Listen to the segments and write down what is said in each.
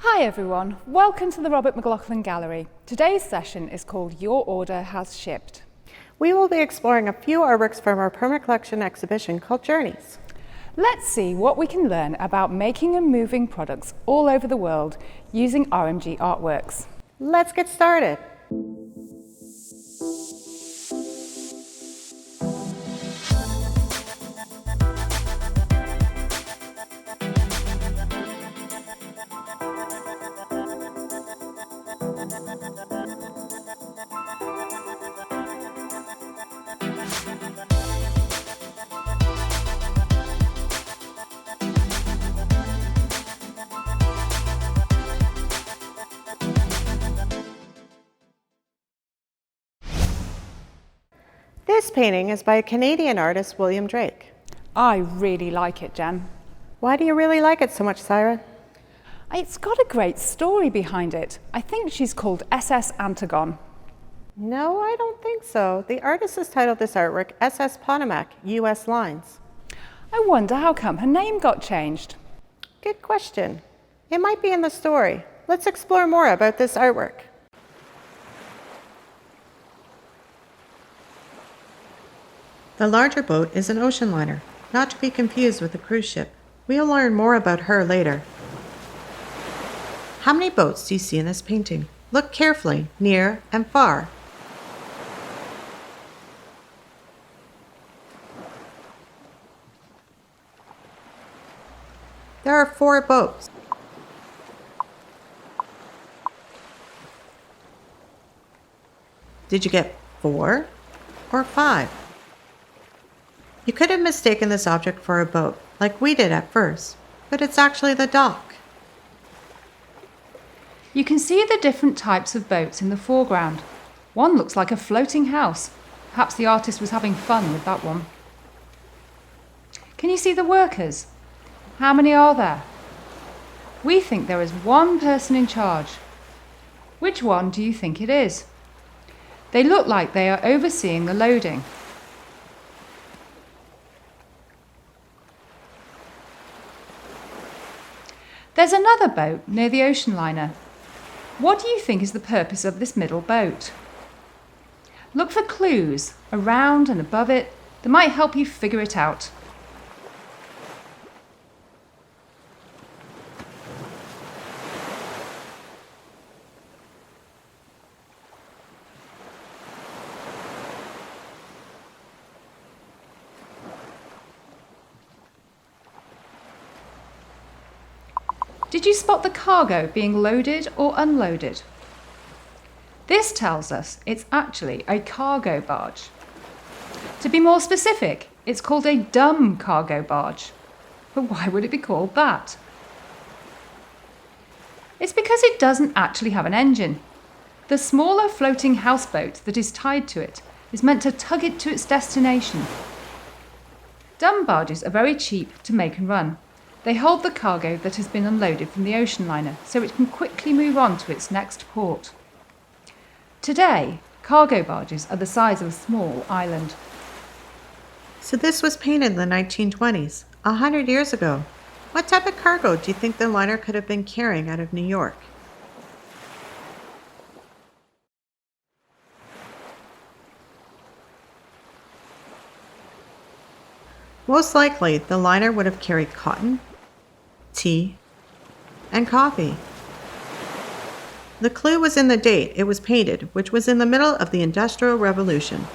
Hi everyone, welcome to the Robert McLaughlin Gallery. Today's session is called Your Order Has Shipped. We will be exploring a few artworks from our permanent collection exhibition called Journeys. Let's see what we can learn about making and moving products all over the world using RMG artworks. Let's get started. This painting is by a Canadian artist, William Drake. I really like it, Jen. Why do you really like it so much, Syra? It's got a great story behind it. I think she's called SS Antigone. No, I don't think so. The artist has titled this artwork SS Potomac, U.S. Lines. I wonder how come her name got changed. Good question. It might be in the story. Let's explore more about this artwork. The larger boat is an ocean liner, not to be confused with a cruise ship. We'll learn more about her later. How many boats do you see in this painting? Look carefully, near and far. There are 4 boats. Did you get 4 or 5? You could have mistaken this object for a boat, like we did at first, but it's actually the dock. You can see the different types of boats in the foreground. One looks like a floating house. Perhaps the artist was having fun with that one. Can you see the workers? How many are there? We think there is one person in charge. Which one do you think it is? They look like they are overseeing the loading. There's another boat near the ocean liner. What do you think is the purpose of this middle boat? Look for clues around and above it that might help you figure it out. Did you spot the cargo being loaded or unloaded? This tells us it's actually a cargo barge. To be more specific, it's called a dumb cargo barge. But why would it be called that? It's because it doesn't actually have an engine. The smaller floating houseboat that is tied to it is meant to tug it to its destination. Dumb barges are very cheap to make and run. They hold the cargo that has been unloaded from the ocean liner so it can quickly move on to its next port. Today, cargo barges are the size of a small island. So this was painted in the 1920s, 100 years ago. What type of cargo do you think the liner could have been carrying out of New York? Most likely, the liner would have carried cotton, tea, and coffee. The clue was in the date it was painted, which was in the middle of the Industrial Revolution.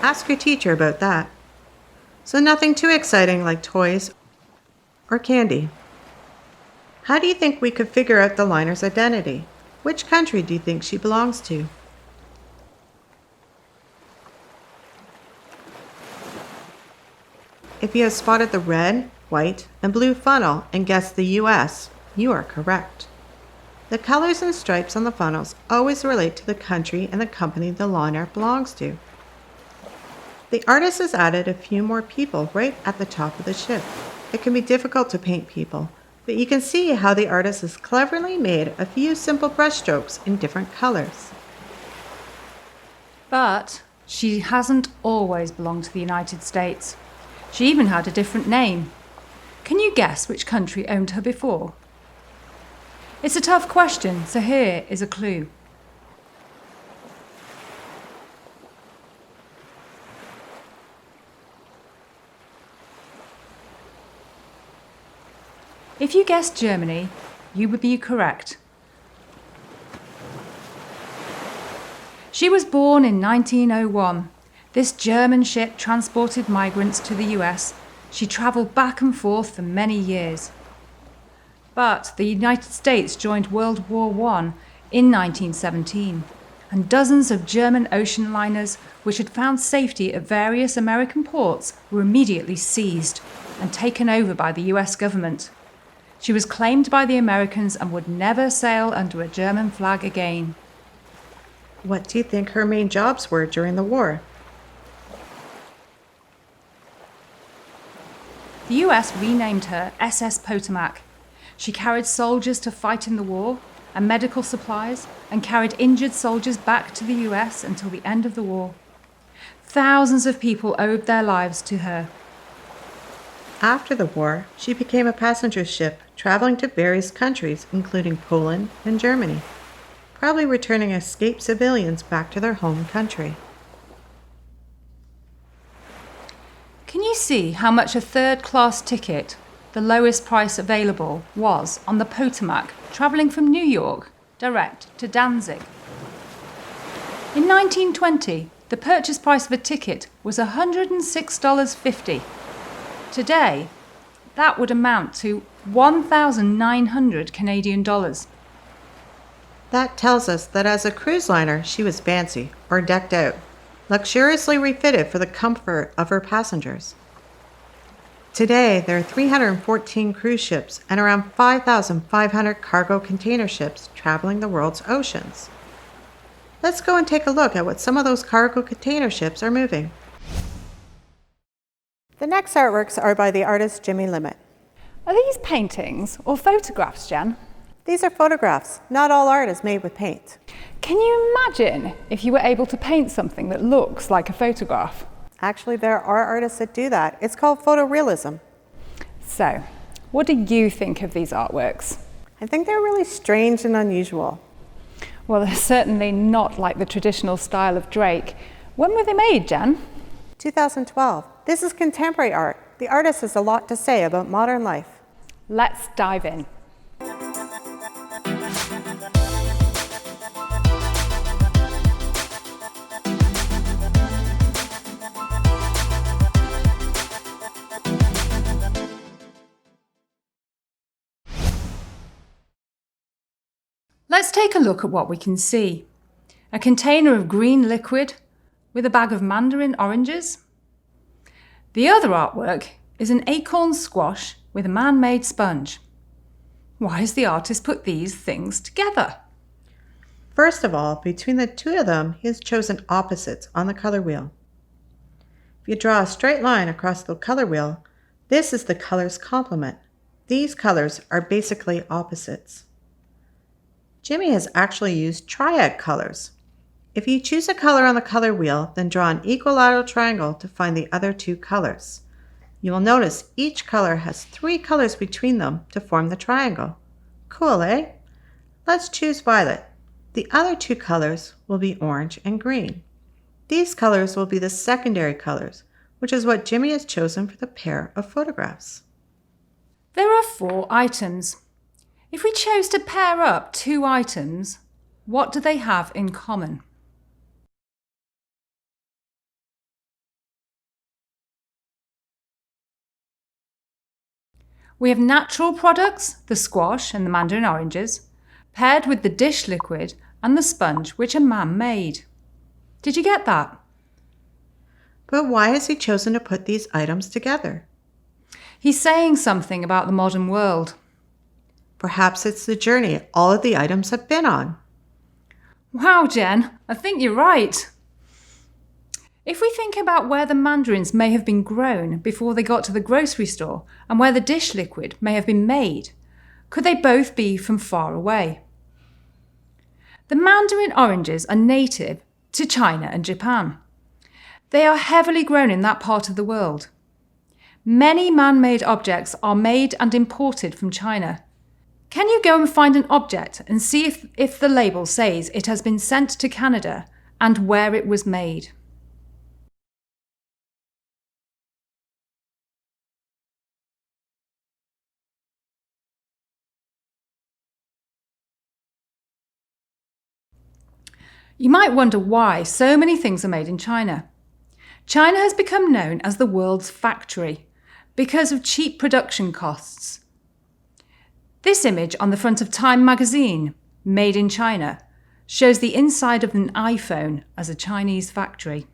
Ask your teacher about that. So nothing too exciting like toys or candy. How do you think we could figure out the liner's identity? Which country do you think she belongs to? If you have spotted the red, white, and blue funnel and guessed the US, you are correct. The colors and stripes on the funnels always relate to the country and the company the liner belongs to. The artist has added a few more people right at the top of the ship. It can be difficult to paint people, but you can see how the artist has cleverly made a few simple brushstrokes in different colors. But she hasn't always belonged to the United States. She even had a different name. Can you guess which country owned her before? It's a tough question, so here is a clue. If you guessed Germany, you would be correct. She was born in 1901. This German ship transported migrants to the US. She travelled back and forth for many years. But the United States joined World War I in 1917, and dozens of German ocean liners which had found safety at various American ports were immediately seized and taken over by the US government. She was claimed by the Americans and would never sail under a German flag again. What do you think her main jobs were during the war? The US renamed her SS Potomac. She carried soldiers to fight in the war and medical supplies, and carried injured soldiers back to the US until the end of the war. Thousands of people owed their lives to her. After the war, she became a passenger ship traveling to various countries, including Poland and Germany, probably returning escaped civilians back to their home country. Can you see how much a third-class ticket, the lowest price available, was on the Potomac travelling from New York direct to Danzig? In 1920, the purchase price of a ticket was $106.50. Today, that would amount to 1,900 Canadian dollars. That tells us that as a cruise liner, she was fancy or decked out, luxuriously refitted for the comfort of her passengers. Today, there are 314 cruise ships and around 5,500 cargo container ships traveling the world's oceans. Let's go and take a look at what some of those cargo container ships are moving. The next artworks are by the artist Jimmy Limit. Are these paintings or photographs, Jen? These are photographs. Not all art is made with paint. Can you imagine if you were able to paint something that looks like a photograph? Actually, there are artists that do that. It's called photorealism. So, what do you think of these artworks? I think they're really strange and unusual. Well, they're certainly not like the traditional style of Drake. When were they made, Jen? 2012. This is contemporary art. The artist has a lot to say about modern life. Let's dive in. Let's take a look at what we can see. A container of green liquid with a bag of mandarin oranges. The other artwork is an acorn squash with a man-made sponge. Why has the artist put these things together? First of all, between the two of them, he has chosen opposites on the color wheel. If you draw a straight line across the color wheel, this is the color's complement. These colors are basically opposites. Jimmy has actually used triad colors. If you choose a color on the color wheel, then draw an equilateral triangle to find the other two colors. You will notice each color has 3 colors between them to form the triangle. Cool, eh? Let's choose violet. The other 2 colors will be orange and green. These colors will be the secondary colors, which is what Jimmy has chosen for the pair of photographs. There are 4 items. If we chose to pair up 2 items, what do they have in common? We have natural products, the squash and the mandarin oranges, paired with the dish liquid and the sponge, which are man-made. Did you get that? But why has he chosen to put these items together? He's saying something about the modern world. Perhaps it's the journey all of the items have been on. Wow, Jen, I think you're right. If we think about where the mandarins may have been grown before they got to the grocery store and where the dish liquid may have been made, could they both be from far away? The mandarin oranges are native to China and Japan. They are heavily grown in that part of the world. Many man-made objects are made and imported from China. Can you go and find an object and see if the label says it has been sent to Canada and where it was made? You might wonder why so many things are made in China. China has become known as the world's factory because of cheap production costs. This image on the front of Time magazine, Made in China, shows the inside of an iPhone as a Chinese factory.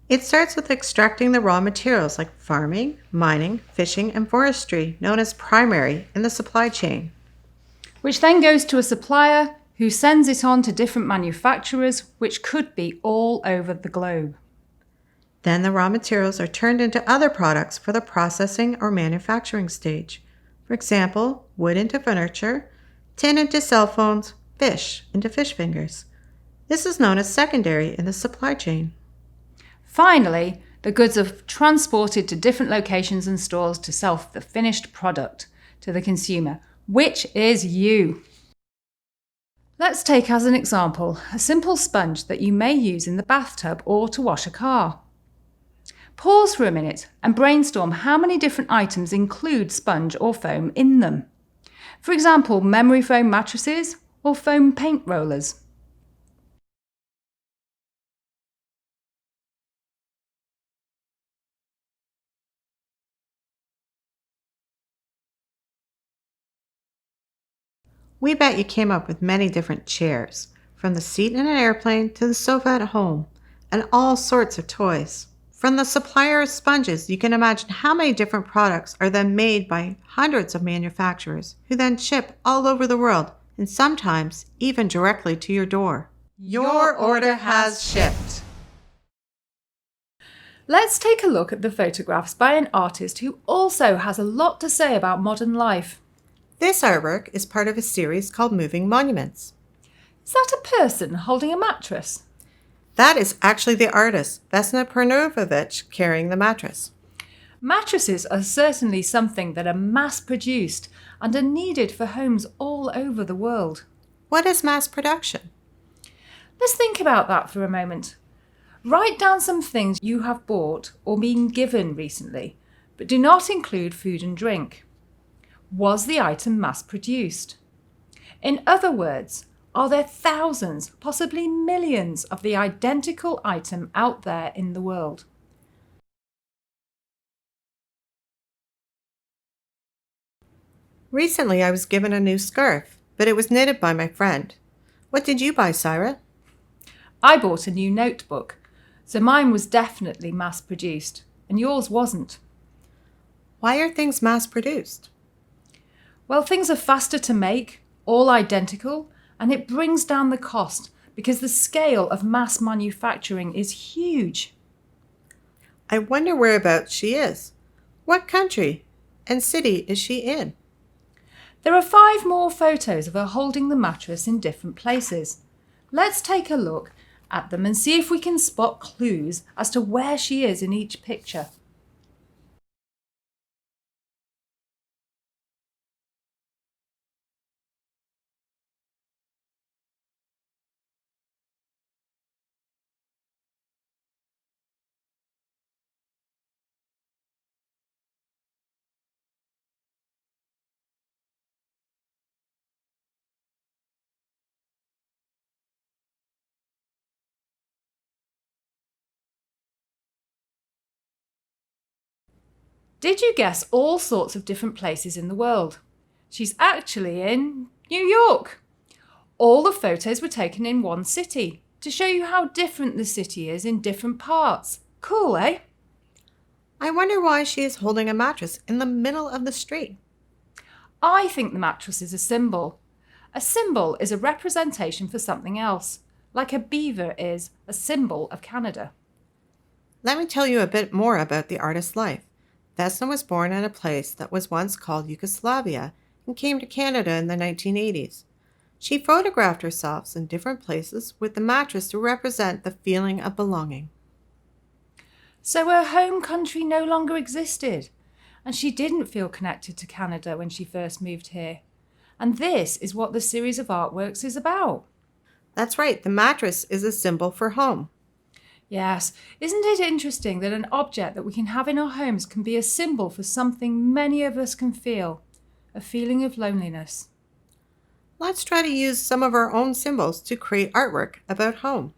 It starts with extracting the raw materials like farming, mining, fishing, and forestry, known as primary, in the supply chain. Which then goes to a supplier who sends it on to different manufacturers, which could be all over the globe. Then the raw materials are turned into other products for the processing or manufacturing stage. For example, wood into furniture, tin into cell phones, fish into fish fingers. This is known as secondary in the supply chain. Finally, the goods are transported to different locations and stores to sell the finished product to the consumer, which is you. Let's take as an example a simple sponge that you may use in the bathtub or to wash a car. Pause for a minute and brainstorm how many different items include sponge or foam in them. For example, memory foam mattresses or foam paint rollers. We bet you came up with many different chairs, from the seat in an airplane to the sofa at home, and all sorts of toys. From the supplier of sponges, you can imagine how many different products are then made by hundreds of manufacturers who then ship all over the world and sometimes even directly to your door. Your order has shipped. Let's take a look at the photographs by an artist who also has a lot to say about modern life. This artwork is part of a series called Moving Monuments. Is that a person holding a mattress? That is actually the artist, Vesna Pernorovich, carrying the mattress. Mattresses are certainly something that are mass-produced and are needed for homes all over the world. What is mass production? Let's think about that for a moment. Write down some things you have bought or been given recently, but do not include food and drink. Was the item mass-produced? In other words, are there thousands, possibly millions of the identical item out there in the world? Recently, I was given a new scarf, but it was knitted by my friend. What did you buy, Syra? I bought a new notebook, so mine was definitely mass-produced, and yours wasn't. Why are things mass-produced? Well, things are faster to make, all identical, and it brings down the cost because the scale of mass manufacturing is huge. I wonder whereabouts she is. What country and city is she in? There are 5 more photos of her holding the mattress in different places. Let's take a look at them and see if we can spot clues as to where she is in each picture. Did you guess all sorts of different places in the world? She's actually in New York. All the photos were taken in one city to show you how different the city is in different parts. Cool, eh? I wonder why she is holding a mattress in the middle of the street. I think the mattress is a symbol. A symbol is a representation for something else, like a beaver is a symbol of Canada. Let me tell you a bit more about the artist's life. Vesna was born in a place that was once called Yugoslavia and came to Canada in the 1980s. She photographed herself in different places with the mattress to represent the feeling of belonging. So her home country no longer existed, and she didn't feel connected to Canada when she first moved here. And this is what the series of artworks is about. That's right, the mattress is a symbol for home. Yes, isn't it interesting that an object that we can have in our homes can be a symbol for something many of us can feel, a feeling of loneliness? Let's try to use some of our own symbols to create artwork about home.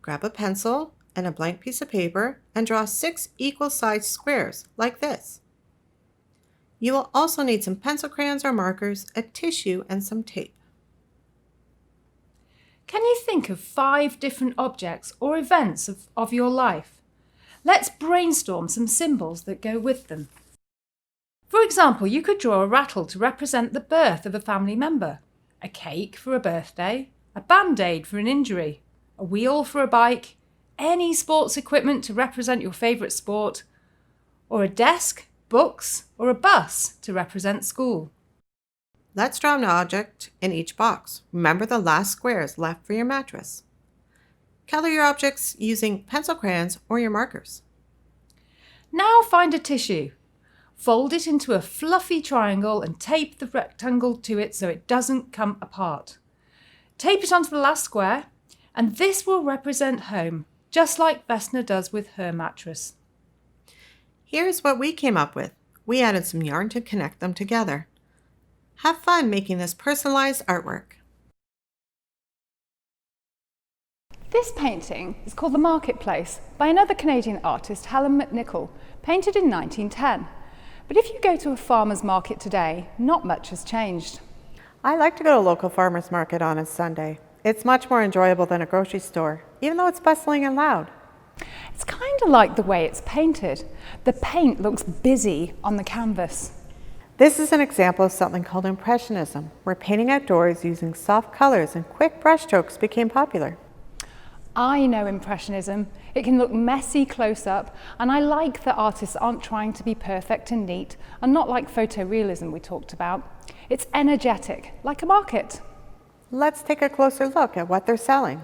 Grab a pencil and a blank piece of paper and draw 6 equal-sized squares like this. You will also need some pencil crayons or markers, a tissue, and some tape. Can you think of 5 different objects or events of your life? Let's brainstorm some symbols that go with them. For example, you could draw a rattle to represent the birth of a family member, a cake for a birthday, a band-aid for an injury, a wheel for a bike, any sports equipment to represent your favourite sport, or a desk, books, or a bus to represent school. Let's draw an object in each box. Remember the last squares left for your mattress. Color your objects using pencil crayons or your markers. Now find a tissue. Fold it into a fluffy triangle and tape the rectangle to it so it doesn't come apart. Tape it onto the last square, and this will represent home, just like Vesna does with her mattress. Here's what we came up with. We added some yarn to connect them together. Have fun making this personalized artwork. This painting is called The Marketplace by another Canadian artist, Helen McNichol, painted in 1910. But if you go to a farmer's market today, not much has changed. I like to go to a local farmer's market on a Sunday. It's much more enjoyable than a grocery store, even though it's bustling and loud. It's kind of like the way it's painted. The paint looks busy on the canvas. This is an example of something called Impressionism, where painting outdoors using soft colors and quick brushstrokes became popular. I know Impressionism. It can look messy close up, and I like that artists aren't trying to be perfect and neat, and not like photorealism we talked about. It's energetic, like a market. Let's take a closer look at what they're selling.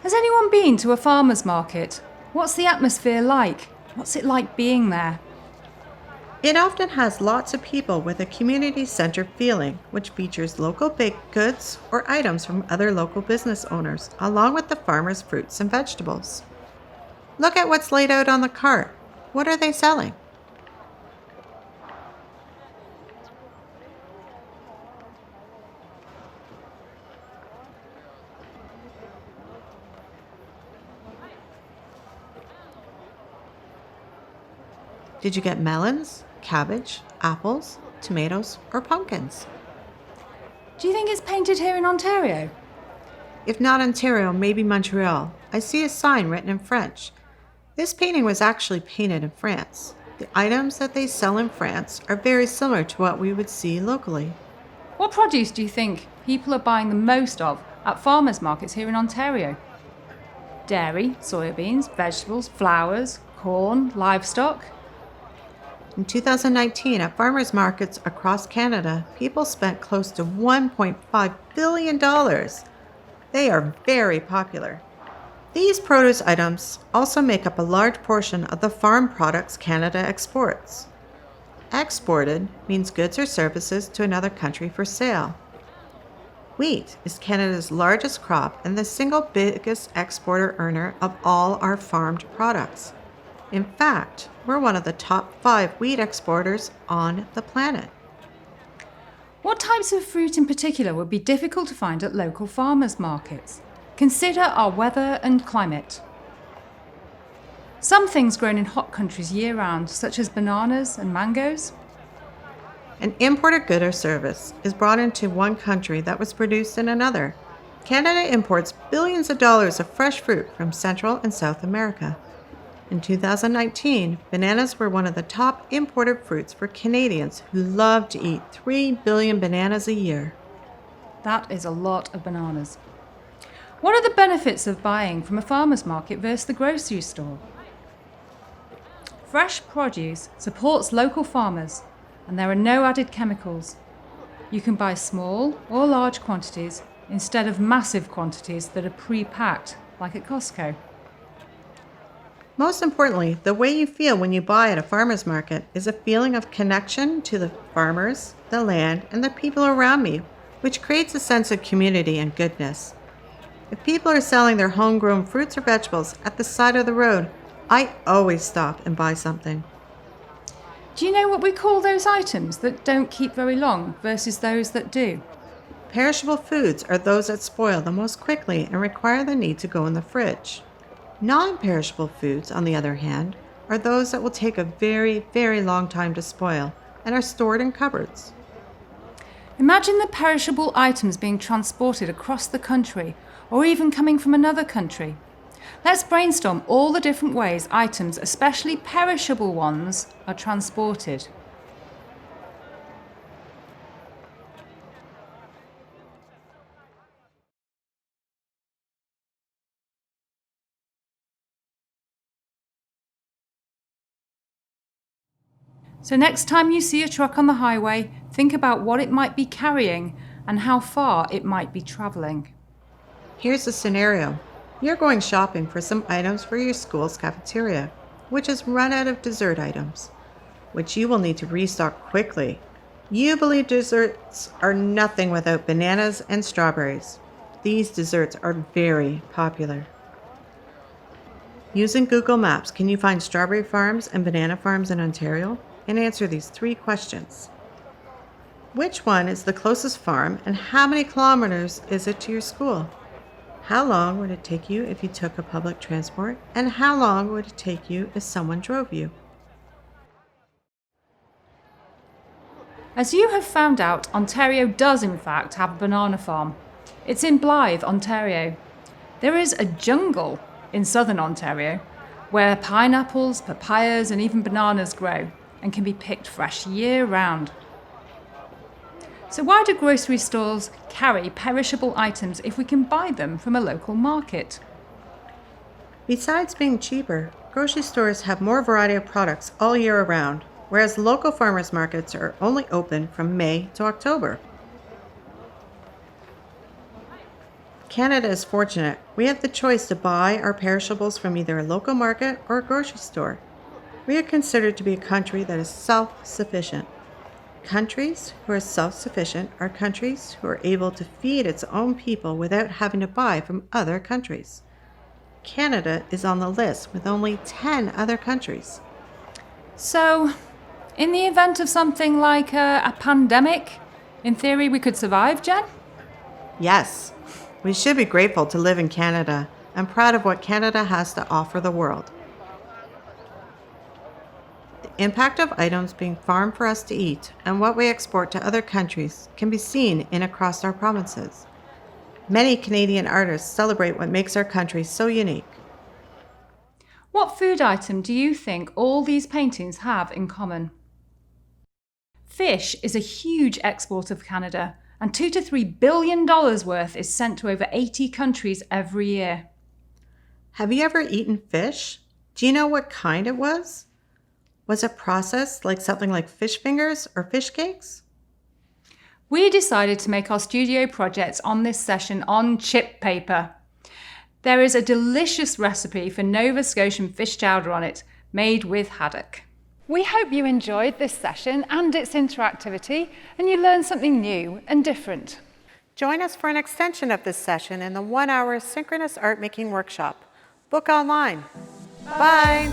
Has anyone been to a farmer's market? What's the atmosphere like? What's it like being there? It often has lots of people with a community-centered feeling, which features local baked goods or items from other local business owners, along with the farmers' fruits and vegetables. Look at what's laid out on the cart. What are they selling? Did you get melons, cabbage, apples, tomatoes, or pumpkins? Do you think it's painted here in Ontario? If not Ontario, maybe Montreal. I see a sign written in French. This painting was actually painted in France. The items that they sell in France are very similar to what we would see locally. What produce do you think people are buying the most of at farmers' markets here in Ontario? Dairy, soybeans, vegetables, flowers, corn, livestock? In 2019, at farmers markets across Canada, people spent close to $1.5 billion. They are very popular. These produce items also make up a large portion of the farm products Canada exports. Exported means goods or services to another country for sale. Wheat is Canada's largest crop and the single biggest exporter earner of all our farmed products. In fact, we're one of the top 5 wheat exporters on the planet. What types of fruit in particular would be difficult to find at local farmers' markets? Consider our weather and climate. Some things grown in hot countries year-round, such as bananas and mangoes. An imported good or service is brought into one country that was produced in another. Canada imports billions of dollars of fresh fruit from Central and South America. In 2019, bananas were one of the top imported fruits for Canadians who love to eat 3 billion bananas a year. That is a lot of bananas. What are the benefits of buying from a farmer's market versus the grocery store? Fresh produce supports local farmers and there are no added chemicals. You can buy small or large quantities instead of massive quantities that are pre-packed, like at Costco. Most importantly, the way you feel when you buy at a farmer's market is a feeling of connection to the farmers, the land, and the people around me, which creates a sense of community and goodness. If people are selling their homegrown fruits or vegetables at the side of the road, I always stop and buy something. Do you know what we call those items that don't keep very long versus those that do? Perishable foods are those that spoil the most quickly and require the need to go in the fridge. Non-perishable foods, on the other hand, are those that will take a very, very long time to spoil and are stored in cupboards. Imagine the perishable items being transported across the country or even coming from another country. Let's brainstorm all the different ways items, especially perishable ones, are transported. So next time you see a truck on the highway, think about what it might be carrying and how far it might be travelling. Here's a scenario. You're going shopping for some items for your school's cafeteria, which has run out of dessert items, which you will need to restock quickly. You believe desserts are nothing without bananas and strawberries. These desserts are very popular. Using Google Maps, can you find strawberry farms and banana farms in Ontario? And answer these 3 questions. Which one is the closest farm and how many kilometers is it to your school? How long would it take you if you took a public transport? And how long would it take you if someone drove you? As you have found out, Ontario does in fact have a banana farm. It's in Blythe, Ontario. There is a jungle in southern Ontario where pineapples, papayas and even bananas grow and can be picked fresh year-round. So why do grocery stores carry perishable items if we can buy them from a local market? Besides being cheaper, grocery stores have more variety of products all year around, whereas local farmers markets are only open from May to October. Canada is fortunate. We have the choice to buy our perishables from either a local market or a grocery store. We are considered to be a country that is self-sufficient. Countries who are self-sufficient are countries who are able to feed its own people without having to buy from other countries. Canada is on the list with only 10 other countries. So, in the event of something like a pandemic, in theory we could survive, Jen? Yes, we should be grateful to live in Canada and proud of what Canada has to offer the world. The impact of items being farmed for us to eat and what we export to other countries can be seen in across our provinces. Many Canadian artists celebrate what makes our country so unique. What food item do you think all these paintings have in common? Fish is a huge export of Canada, and $2 to $3 billion worth is sent to over 80 countries every year. Have you ever eaten fish? Do you know what kind it was? Was it processed like something like fish fingers or fish cakes? We decided to make our studio projects on this session on chip paper. There is a delicious recipe for Nova Scotian fish chowder on it, made with haddock. We hope you enjoyed this session and its interactivity, and you learned something new and different. Join us for an extension of this session in the 1-hour synchronous art making workshop. Book online. Bye.